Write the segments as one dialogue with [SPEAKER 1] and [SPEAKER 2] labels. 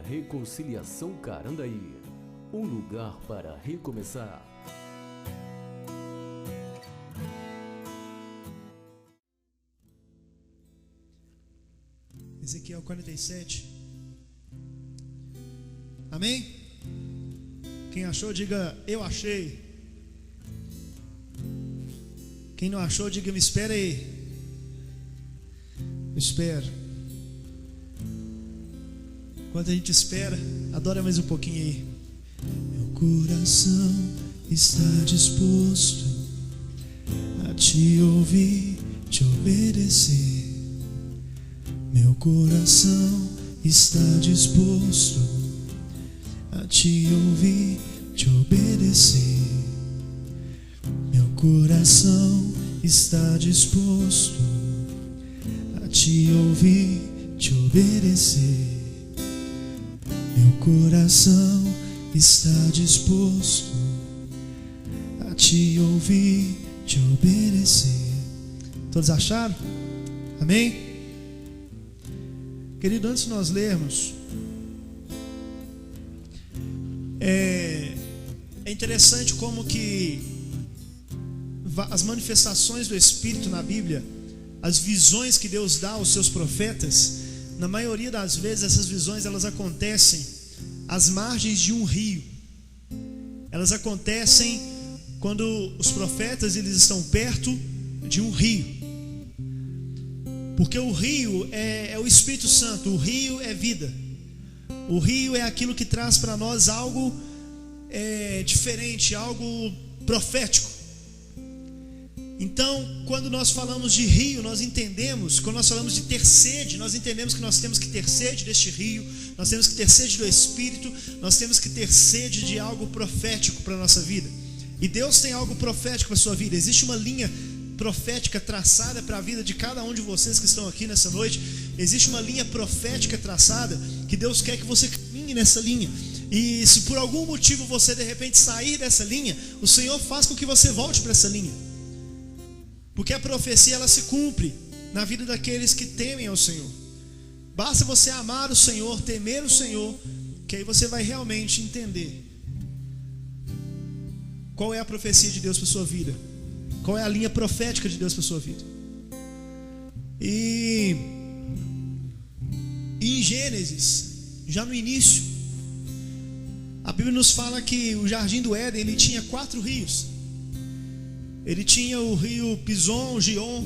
[SPEAKER 1] Reconciliação Carandaí, um lugar para recomeçar.
[SPEAKER 2] Ezequiel 47. Amém? Quem achou, diga eu achei. Quem não achou, diga me espera aí. Eu espero. Enquanto a gente espera, adora mais um pouquinho aí. Meu coração está disposto a te ouvir, te obedecer. Meu coração está disposto a te ouvir, te obedecer. Meu coração está disposto a te ouvir, te obedecer. Meu coração está disposto a te ouvir, te obedecer. Todos acharam? Amém? Querido, antes de nós lermos, é interessante como que as manifestações do Espírito na Bíblia, as visões que Deus dá aos seus profetas, na maioria das vezes essas visões elas acontecem às margens de um rio. Elas acontecem quando os profetas eles estão perto de um rio. Porque o rio é o Espírito Santo, o rio é vida. O rio é aquilo que traz para nós algo diferente, algo profético. Então, quando nós falamos de rio, nós entendemos, quando nós falamos de ter sede, nós entendemos que nós temos que ter sede deste rio, nós temos que ter sede do Espírito, nós temos que ter sede de algo profético para a nossa vida. E Deus tem algo profético para a sua vida. Existe uma linha profética traçada para a vida de cada um de vocês que estão aqui nessa noite. Existe uma linha profética traçada que Deus quer que você caminhe nessa linha. E se por algum motivo você de repente sair dessa linha, o Senhor faz com que você volte para essa linha. Porque a profecia ela se cumpre na vida daqueles que temem ao Senhor. Basta você amar o Senhor, temer o Senhor, que aí você vai realmente entender qual é a profecia de Deus para a sua vida. Qual é a linha profética de Deus para a sua vida? E em Gênesis, já no início, a Bíblia nos fala que o Jardim do Éden ele tinha 4 rios. Ele tinha o rio Pison, o Gion,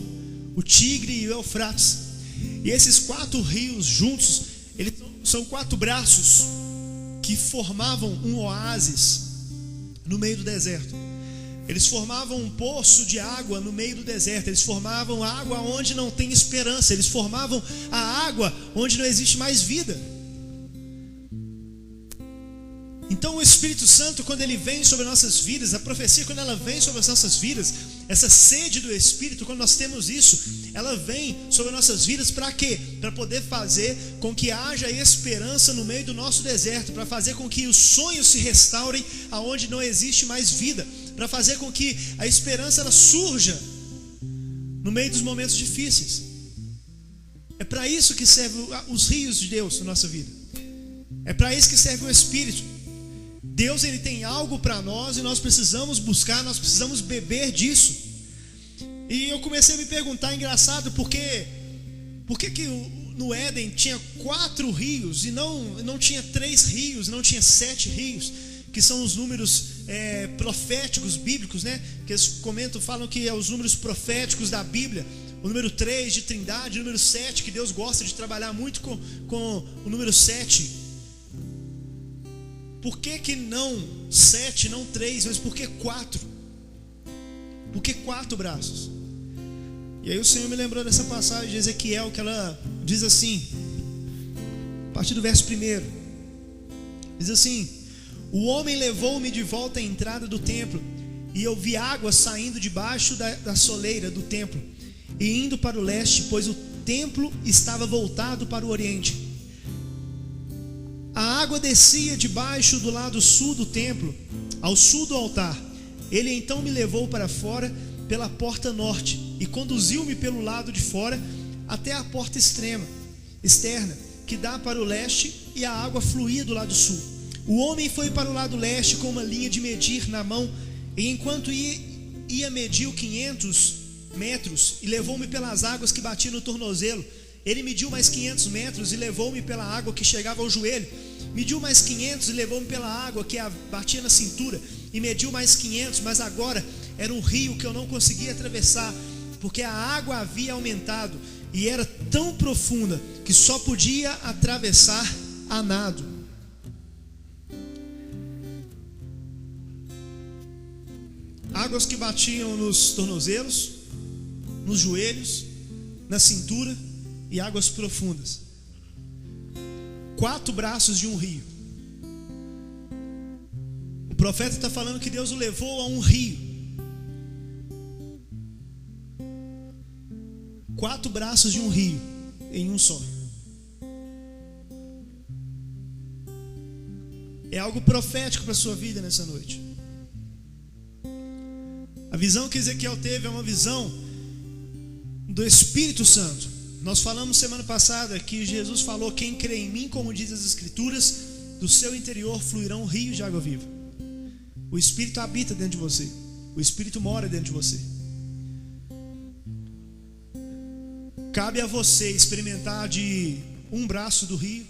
[SPEAKER 2] o Tigre e o Eufrates. E esses 4 rios juntos, eles são 4 braços que formavam um oásis no meio do deserto. Eles formavam um poço de água no meio do deserto. Eles formavam água onde não tem esperança. Eles formavam a água onde não existe mais vida. Então o Espírito Santo, quando ele vem sobre nossas vidas, a profecia quando ela vem sobre as nossas vidas, essa sede do Espírito, quando nós temos isso, ela vem sobre nossas vidas para quê? Para poder fazer com que haja esperança no meio do nosso deserto, para fazer com que os sonhos se restaurem aonde não existe mais vida, para fazer com que a esperança ela surja no meio dos momentos difíceis. É para isso que servem os rios de Deus na nossa vida. É para isso que serve o Espírito. Deus ele tem algo para nós e nós precisamos buscar, nós precisamos beber disso. E eu comecei a me perguntar, engraçado, por que no Éden tinha 4 rios e não tinha 3 rios, não tinha 7 rios, que são os números proféticos bíblicos, né? Que eles comentam, falam que é os números proféticos da Bíblia. O número 3 de Trindade, o número 7, que Deus gosta de trabalhar muito com o número 7. Por que não 7, não 3, mas por que 4? Por que 4 braços? E aí o Senhor me lembrou dessa passagem de Ezequiel, que ela diz assim, a partir do verso 1, diz assim: o homem levou-me de volta à entrada do templo, e eu vi água saindo debaixo da soleira do templo, e indo para o leste, pois o templo estava voltado para o oriente. A água descia debaixo do lado sul do templo, ao sul do altar. Ele então me levou para fora pela porta norte e conduziu-me pelo lado de fora até a porta externa, que dá para o leste e a água fluía do lado sul. O homem foi para o lado leste com uma linha de medir na mão, e enquanto ia mediu 500 metros e levou-me pelas águas que batiam no tornozelo. Ele mediu mais 500 metros e levou-me pela água que chegava ao joelho. Mediu mais 500 e levou-me pela água que batia na cintura. E mediu mais 500, mas agora era um rio que eu não conseguia atravessar, porque a água havia aumentado e era tão profunda que só podia atravessar a nado. Águas que batiam nos tornozelos, nos joelhos, na cintura, e águas profundas. 4 braços de um rio. O profeta está falando que Deus o levou a um rio. 4 braços de um rio em um só. É algo profético para a sua vida nessa noite. A visão que Ezequiel teve é uma visão do Espírito Santo. Nós falamos semana passada que Jesus falou: quem crê em mim, como diz as Escrituras, do seu interior fluirão rios de água viva. O Espírito habita dentro de você. O Espírito mora dentro de você. Cabe a você experimentar de um braço do rio.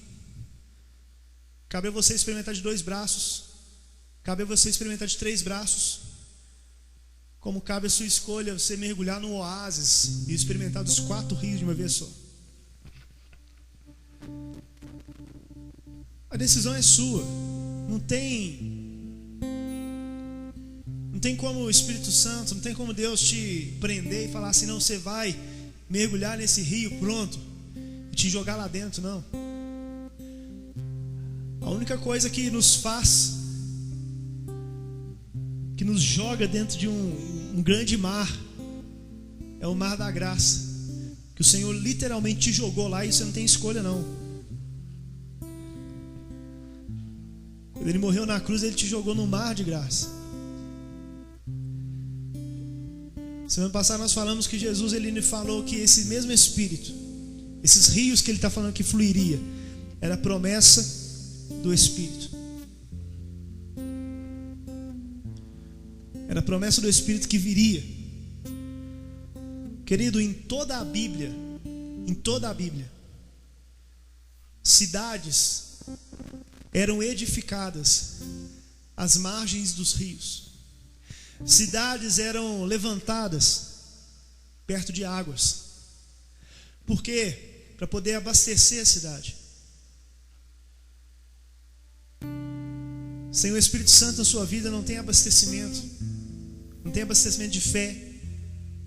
[SPEAKER 2] Cabe a você experimentar de 2 braços. Cabe a você experimentar de 3 braços. Como cabe a sua escolha você mergulhar no oásis e experimentar dos 4 rios de uma vez só. A decisão é sua. Não tem como o Espírito Santo, não tem como Deus te prender e falar assim: não, você vai mergulhar nesse rio, pronto, e te jogar lá dentro, não. A única coisa que nos faz, que nos joga dentro de um grande mar, é o mar da graça, que o Senhor literalmente te jogou lá e você não tem escolha, não. Quando Ele morreu na cruz, Ele te jogou no mar de graça. Semana passada nós falamos que Jesus, Ele falou que esse mesmo Espírito, esses rios que Ele está falando que fluiria, era a promessa do Espírito. Era a promessa do Espírito que viria. Querido, em toda a Bíblia, cidades eram edificadas às margens dos rios. Cidades eram levantadas perto de águas. Por quê? Para poder abastecer a cidade. Sem o Espírito Santo na sua vida não tem abastecimento. Não tem abastecimento de fé.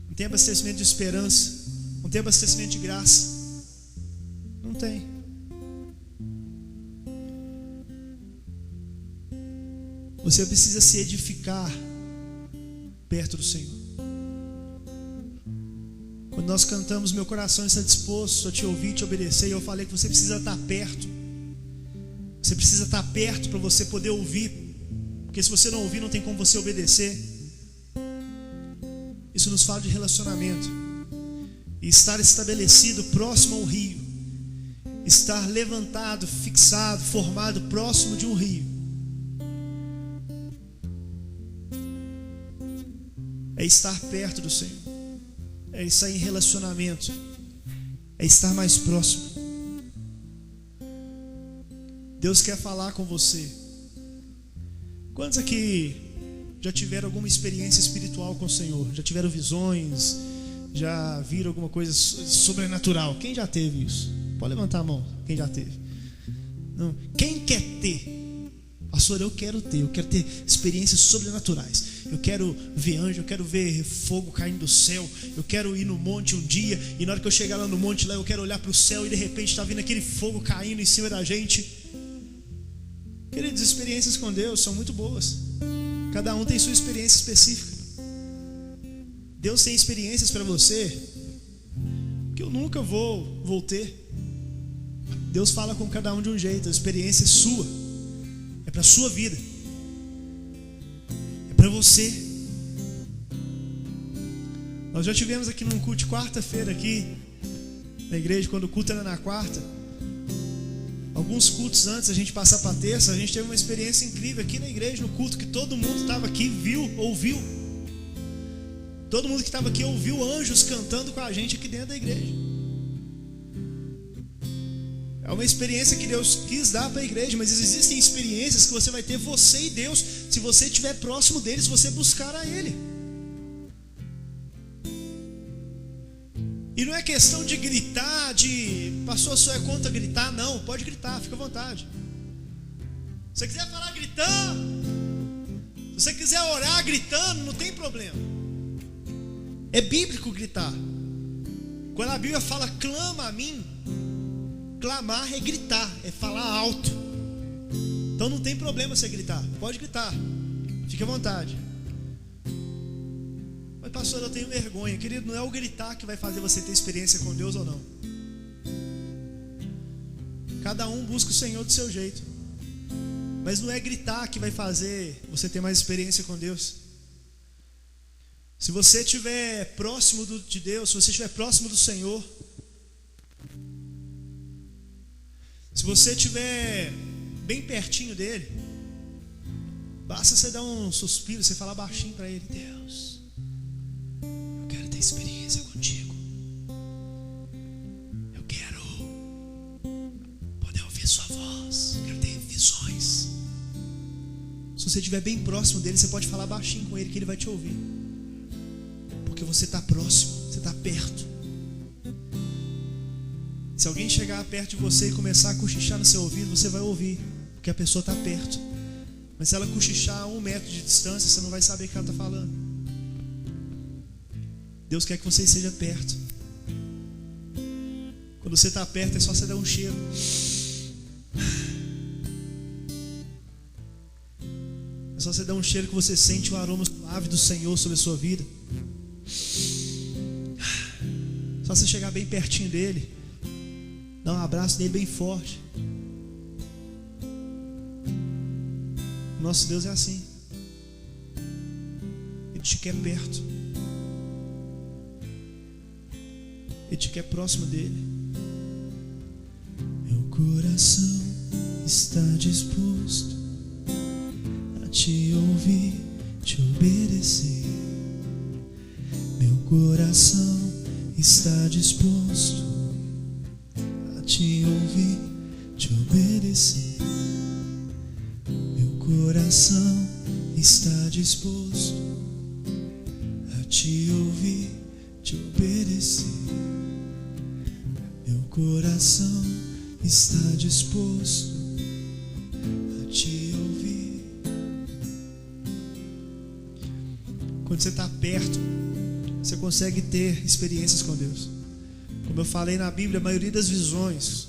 [SPEAKER 2] Não tem abastecimento de esperança. Não tem abastecimento de graça. Não tem. Você precisa se edificar perto do Senhor. Quando nós cantamos "Meu coração está disposto a te ouvir, te obedecer", eu falei que você precisa estar perto. Você precisa estar perto para você poder ouvir, porque se você não ouvir, não tem como você obedecer. Isso nos fala de relacionamento. E estar estabelecido próximo ao rio, estar levantado, fixado, formado próximo de um rio, é estar perto do Senhor, é estar em relacionamento, é estar mais próximo. Deus quer falar com você. Quantos aqui já tiveram alguma experiência espiritual com o Senhor? Já tiveram visões? Já viram alguma coisa sobrenatural? Quem já teve isso? Pode levantar a mão, quem já teve. Não. Quem quer ter? Pastor, eu quero ter experiências sobrenaturais. Eu quero ver anjo, eu quero ver fogo caindo do céu. Eu quero ir no monte um dia, e na hora que eu chegar lá no monte, lá eu quero olhar para o céu e de repente está vindo aquele fogo caindo em cima da gente. Queridos, experiências com Deus são muito boas. Cada um tem sua experiência específica. Deus tem experiências para você que eu nunca vou ter. Deus fala com cada um de um jeito. A experiência é sua. É para a sua vida. É para você. Nós já tivemos aqui num culto de quarta-feira aqui na igreja, quando o culto era na quarta. Alguns cultos antes a gente passar para a terça, a gente teve uma experiência incrível aqui na igreja, no culto, que todo mundo estava aqui, ouviu. Todo mundo que estava aqui ouviu anjos cantando com a gente aqui dentro da igreja. É uma experiência que Deus quis dar para a igreja, mas existem experiências que você vai ter, você e Deus, se você estiver próximo dele, se você buscar a Ele. E não é questão de gritar, pastor, só é contra gritar, não, pode gritar, fica à vontade. Se você quiser falar gritando, se você quiser orar gritando, não tem problema. É bíblico gritar. Quando a Bíblia fala clama a mim, clamar é gritar, é falar alto. Então não tem problema você gritar, pode gritar, fique à vontade. Mas pastor, eu tenho vergonha. Querido, não é o gritar que vai fazer você ter experiência com Deus ou não. Cada um busca o Senhor do seu jeito, mas não é gritar que vai fazer você ter mais experiência com Deus. Se você estiver próximo de Deus, se você estiver próximo do Senhor, se você estiver bem pertinho dele, basta você dar um suspiro, você falar baixinho para ele: Deus, eu quero ter experiência contigo, eu quero poder ouvir sua voz, eu quero ter visões. Se você estiver bem próximo dele, você pode falar baixinho com ele, que ele vai te ouvir, porque você está próximo, você está perto. Se alguém chegar perto de você e começar a cochichar no seu ouvido, você vai ouvir, porque a pessoa está perto. Mas se ela cochichar a 1 metro de distância, você não vai saber o que ela está falando. Deus quer que você esteja perto. Quando você está perto, é só você dar um cheiro. É só você dar um cheiro que você sente o aroma suave do Senhor sobre a sua vida. Só você chegar bem pertinho dele, dá um abraço nele bem forte. Nosso Deus é assim. Ele te quer perto. Ele te quer próximo dele. Meu coração está disposto a te ouvir, te obedecer. Meu coração está disposto a te ouvir, te obedecer. Meu coração está disposto a te ouvir, te obedecer. Meu coração está disposto a te ouvir. Quando você está perto, você consegue ter experiências com Deus. Como eu falei na Bíblia, a maioria das visões,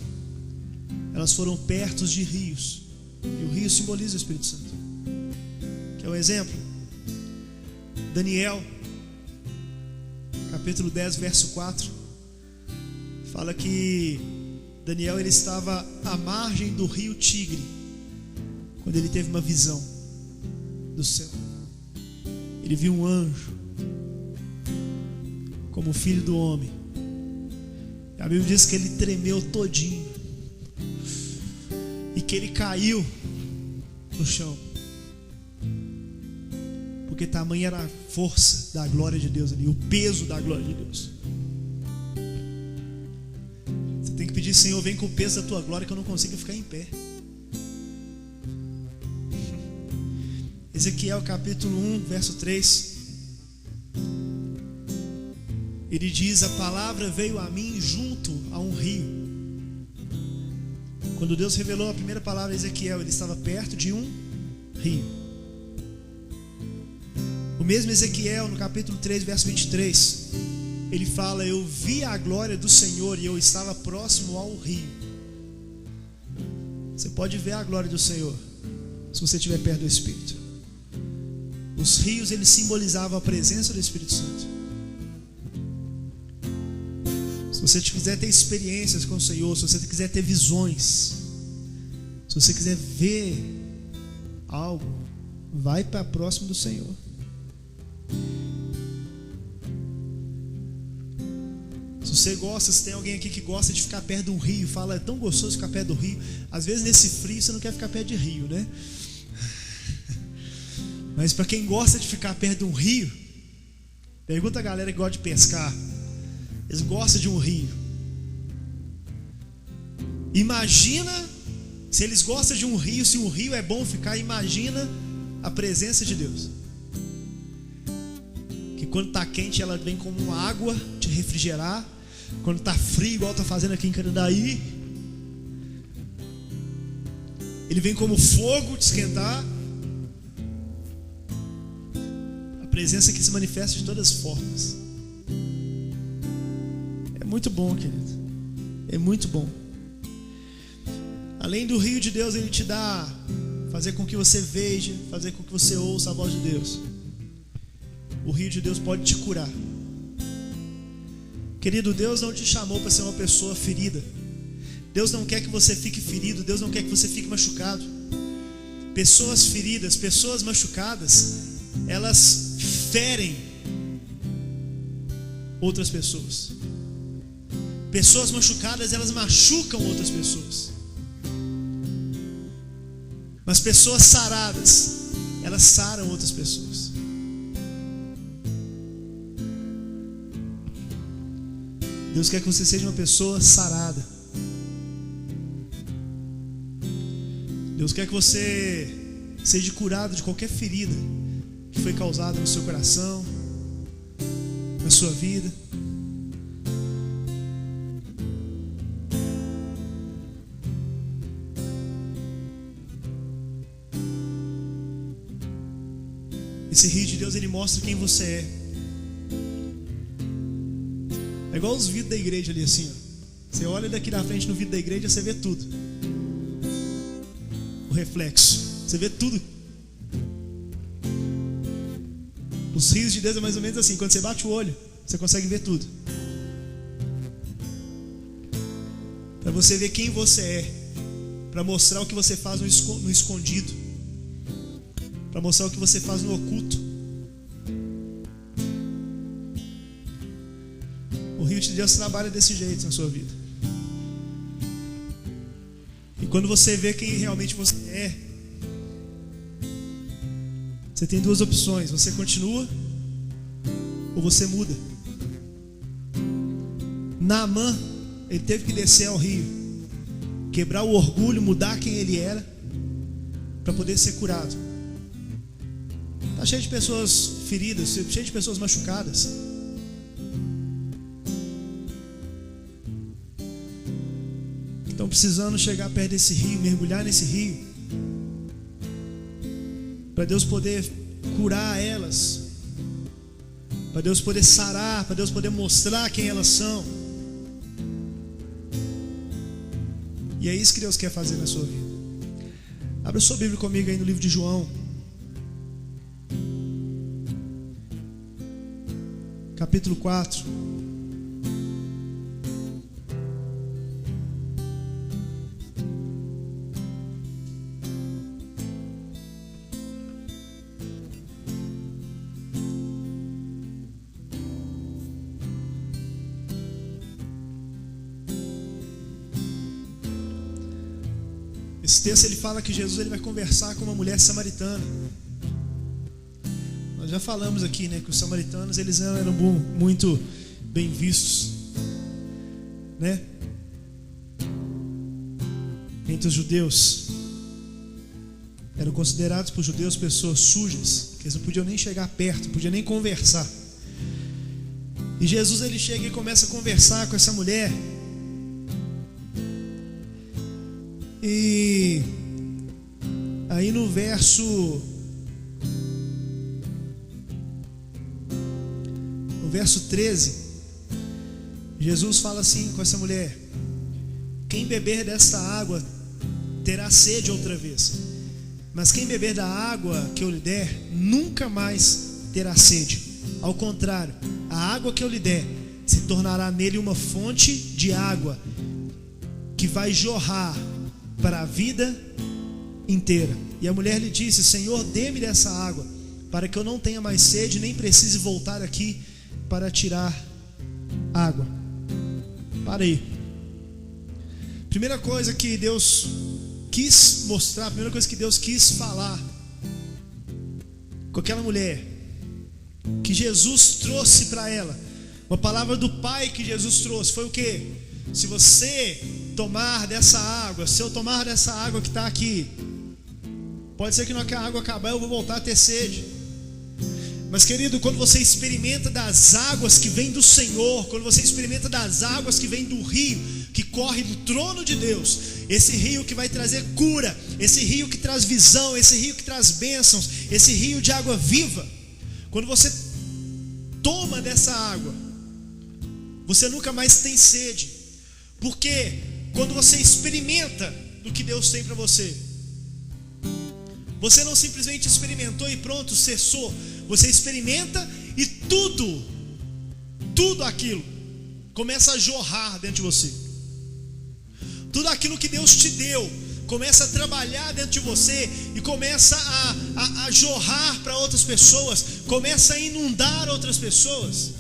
[SPEAKER 2] elas foram perto de rios. E o rio simboliza o Espírito Santo. Quer um exemplo? Daniel, capítulo 10, verso 4, fala que Daniel ele estava à margem do rio Tigre, quando ele teve uma visão do céu. Ele viu um anjo como o filho do homem. A Bíblia diz que ele tremeu todinho e que ele caiu no chão, porque tamanha era a força da glória de Deus ali, o peso da glória de Deus. Você tem que pedir: Senhor, vem com o peso da tua glória, que eu não consigo ficar em pé. Ezequiel capítulo 1, verso 3, ele diz: a palavra veio a mim junto a um rio. Quando Deus revelou a primeira palavra a Ezequiel, ele estava perto de um rio. O mesmo Ezequiel, no capítulo 3, verso 23, ele fala: eu vi a glória do Senhor e eu estava próximo ao rio. Você pode ver a glória do Senhor se você estiver perto do Espírito. Os rios, eles simbolizavam a presença do Espírito Santo. Se você quiser ter experiências com o Senhor, se você quiser ter visões, se você quiser ver algo, vai para próximo do Senhor. Se Se tem alguém aqui que gosta de ficar perto de um rio, fala, é tão gostoso ficar perto do rio. Às vezes nesse frio você não quer ficar perto de rio, né? Mas para quem gosta de ficar perto de um rio, pergunta a galera que gosta de pescar, eles gostam de um rio. Imagina, se eles gostam de um rio, se um rio é bom ficar, imagina a presença de Deus. Que quando está quente ela vem como uma água te refrigerar. Quando está frio, igual está fazendo aqui em Canandaí, ele vem como fogo te esquentar. A presença que se manifesta de todas as formas. É muito bom, querido. É muito bom. Além do rio de Deus, ele te dá fazer com que você veja, fazer com que você ouça a voz de Deus. O rio de Deus pode te curar. Querido, Deus não te chamou para ser uma pessoa ferida. Deus não quer que você fique ferido. Deus não quer que você fique machucado. Pessoas feridas, pessoas machucadas, elas ferem outras pessoas. Pessoas machucadas, elas machucam outras pessoas. Mas pessoas saradas, elas saram outras pessoas. Deus quer que você seja uma pessoa sarada. Deus quer que você seja curado de qualquer ferida que foi causada no seu coração, na sua vida. Esse rio de Deus, ele mostra quem você é. É igual os vidros da igreja ali assim, ó. Você olha daqui na frente no vidro da igreja, você vê tudo. O reflexo, você vê tudo. Os rios de Deus é mais ou menos assim. Quando você bate o olho, você consegue ver tudo. Para você ver quem você é, para mostrar o que você faz no escondido, para mostrar o que você faz no oculto. O rio de Deus trabalha desse jeito na sua vida. E quando você vê quem realmente você é, você tem duas opções: você continua ou você muda. Naamã, ele teve que descer ao rio, quebrar o orgulho, mudar quem ele era, para poder ser curado. Está cheio de pessoas feridas, cheio de pessoas machucadas. Estão precisando chegar perto desse rio, mergulhar nesse rio, para Deus poder curar elas, para Deus poder sarar, para Deus poder mostrar quem elas são. E é isso que Deus quer fazer na sua vida. Abra sua Bíblia comigo aí no livro de João, capítulo 4. Esse texto ele fala que Jesus ele vai conversar com uma mulher samaritana. Nós já falamos aqui, né, que os samaritanos eles eram muito bem vistos, né, entre os judeus. Eram considerados por judeus pessoas sujas, que eles não podiam nem chegar perto, não podiam nem conversar. E Jesus ele chega e começa a conversar com essa mulher. E aí no verso 13, Jesus fala assim com essa mulher: quem beber desta água terá sede outra vez, mas quem beber da água que eu lhe der nunca mais terá sede. Ao contrário, a água que eu lhe der se tornará nele uma fonte de água que vai jorrar para a vida inteira. E a mulher lhe disse: Senhor, dê-me dessa água, para que eu não tenha mais sede, nem precise voltar aqui para tirar água. Para aí. Primeira coisa que Deus quis mostrar, a primeira coisa que Deus quis falar com aquela mulher, que Jesus trouxe para ela, uma palavra do Pai que Jesus trouxe, foi o quê? Se você tomar dessa água, se eu tomar dessa água que está aqui, pode ser que na hora que a água acabar eu vou voltar a ter sede. Mas querido, quando você experimenta das águas que vêm do Senhor, quando você experimenta das águas que vêm do rio, que corre do trono de Deus, esse rio que vai trazer cura, esse rio que traz visão, esse rio que traz bênçãos, esse rio de água viva, quando você toma dessa água, você nunca mais tem sede, porque quando você experimenta do que Deus tem para você, você não simplesmente experimentou e pronto, cessou. Você experimenta e tudo aquilo começa a jorrar dentro de você. Tudo aquilo que Deus te deu começa a trabalhar dentro de você e começa a jorrar para outras pessoas, começa a inundar outras pessoas.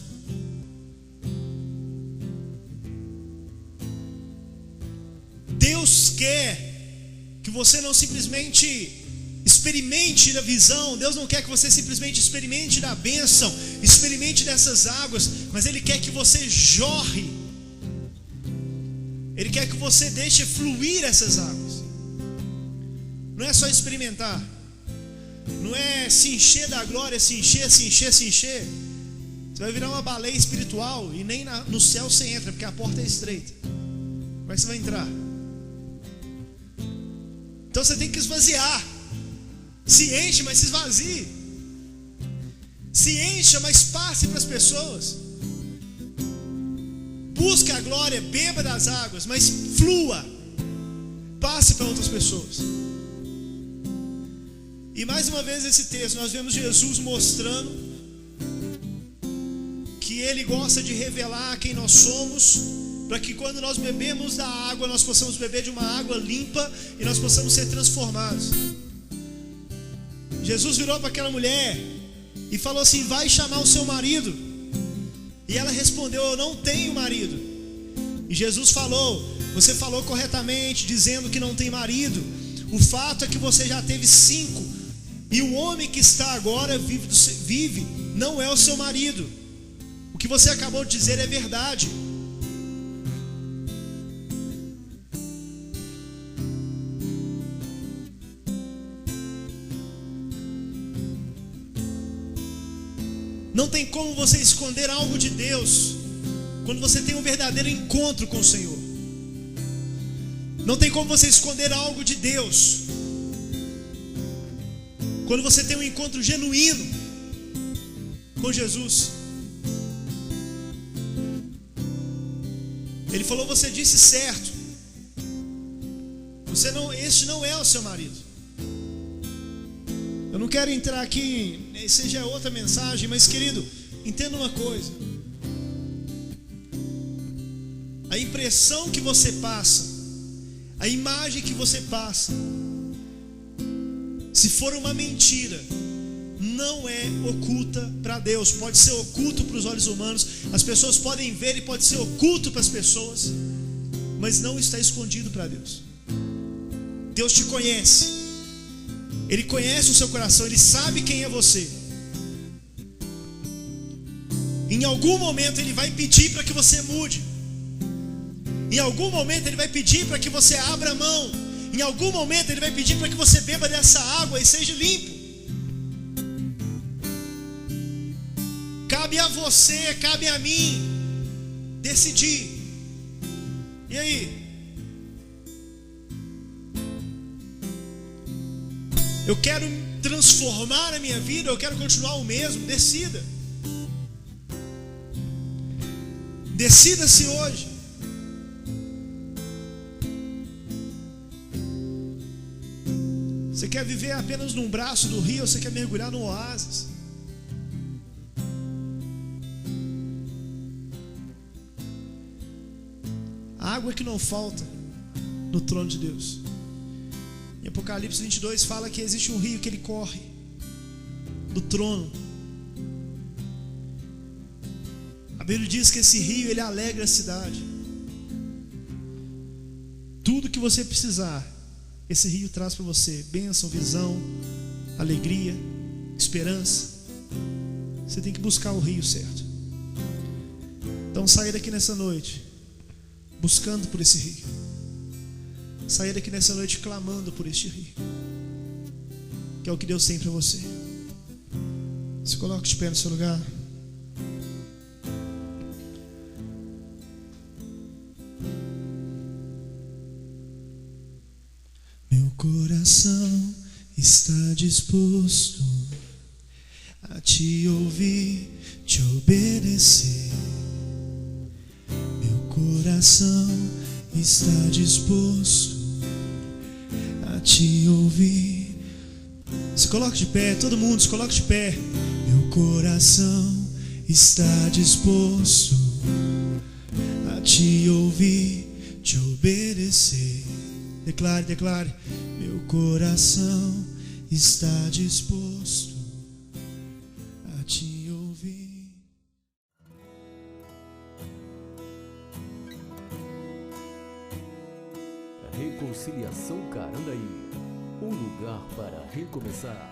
[SPEAKER 2] Deus quer que você não simplesmente experimente da visão, Deus não quer que você simplesmente experimente da bênção, experimente dessas águas, mas Ele quer que você jorre, Ele quer que você deixe fluir essas águas. Não é só experimentar, não é se encher da glória, se encher. Você vai virar uma baleia espiritual e nem no céu você entra, porque a porta é estreita. Como é que você vai entrar? Então você tem que esvaziar. Se enche, mas se esvazie. Se encha, mas passe para as pessoas. Busque a glória, beba das águas, mas flua. Passe para outras pessoas. E mais uma vez nesse texto nós vemos Jesus mostrando que Ele gosta de revelar quem nós somos, para que quando nós bebemos da água, nós possamos beber de uma água limpa e nós possamos ser transformados. Jesus virou para aquela mulher e falou assim: vai chamar o seu marido. E ela respondeu: eu não tenho marido. E Jesus falou: você falou corretamente, dizendo que não tem marido. O fato é que você já teve 5, e o homem que está agora vive não é o seu marido. O que você acabou de dizer é verdade. Não tem como você esconder algo de Deus quando você tem um verdadeiro encontro com o Senhor. Não tem como você esconder algo de Deus quando você tem um encontro genuíno com Jesus. Ele falou: você disse certo. Este não é o seu marido. Eu não quero entrar aqui, seja é outra mensagem, mas querido, entenda uma coisa. A impressão que você passa, a imagem que você passa, se for uma mentira, não é oculta para Deus. Pode ser oculto para os olhos humanos, as pessoas podem ver e pode ser oculto para as pessoas, mas não está escondido para Deus. Deus te conhece. Ele conhece o seu coração, Ele sabe quem é você. Em algum momento Ele vai pedir para que você mude. Em algum momento Ele vai pedir para que você abra mão. Em algum momento Ele vai pedir para que você beba dessa água e seja limpo. Cabe a você, cabe a mim decidir. E aí? Eu quero transformar a minha vida, eu quero continuar o mesmo. Decida. Decida-se hoje. Você quer viver apenas num braço do rio ou você quer mergulhar no oásis? A água que não falta no trono de Deus. Em Apocalipse 22 fala que existe um rio que ele corre do trono. A Bíblia diz que esse rio ele alegra a cidade. você precisar, esse rio traz para você bênção, visão, alegria, esperança. Você tem que buscar o rio certo. Então saia daqui nessa noite buscando por esse rio. Saia daqui nessa noite clamando por este rio, que é o que Deus tem para você. Se coloque de pé no seu lugar. Meu coração está disposto a te ouvir, te obedecer. Meu coração está disposto a te ouvir. Se coloque de pé, todo mundo se coloque de pé. Meu coração está disposto a te ouvir, te obedecer. Declare, declare. Meu coração está disposto a te ouvir.
[SPEAKER 1] Reconciliação Carandaí, um lugar para recomeçar.